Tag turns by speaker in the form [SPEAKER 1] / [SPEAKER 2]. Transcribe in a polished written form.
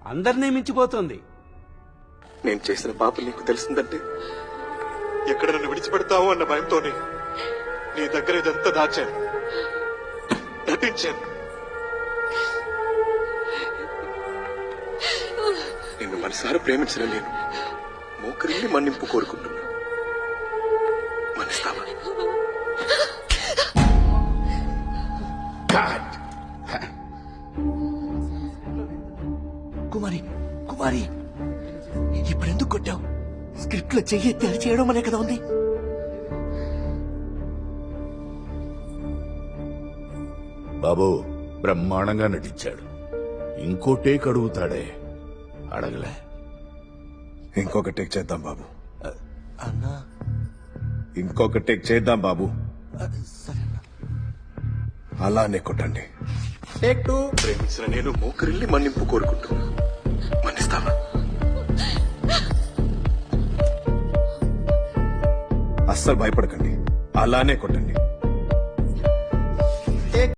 [SPEAKER 1] అందరినీ మించిపోతుంది.
[SPEAKER 2] నేను చేసిన పాపం నీకు తెలిసిందంటే ఎక్కడ నన్ను విడిచిపెడతావు అన్న భయంతోనే నీ దగ్గర ఇదంతా దాచాను, నటించాను. నిన్ను మనసారా ప్రేమించిన నేను మోకరిల్లి మన్నింపు కోరుకుంటున్నా. మన్నిస్తావా?
[SPEAKER 3] కుమారి కుమారి, ఇప్పుడెందుకు కొట్టావు? స్క్రిప్ట్ లో చెయ్యి తెరి చేయడం అనే కదా ఉంది.
[SPEAKER 4] బాబు బ్రహ్మాండంగా నటించాడు. ఇంకో టేక్ అడుగుతాడే, అడగలే.
[SPEAKER 2] ఇంకొక టేక్ చేద్దాం బాబు.
[SPEAKER 3] అన్నా
[SPEAKER 2] ఇంకొక టేక్ చేద్దాం బాబు.
[SPEAKER 3] సరే అన్నా.
[SPEAKER 2] అలానే కొట్టండి.
[SPEAKER 3] టేక్ 2.
[SPEAKER 2] ప్రేమించిన నేను మోకరిల్లి మన్నింపు కోరుకుంటున్నా. మన్నిస్తావా? అస్సలు భయపడకండి, అలానే కొట్టండి.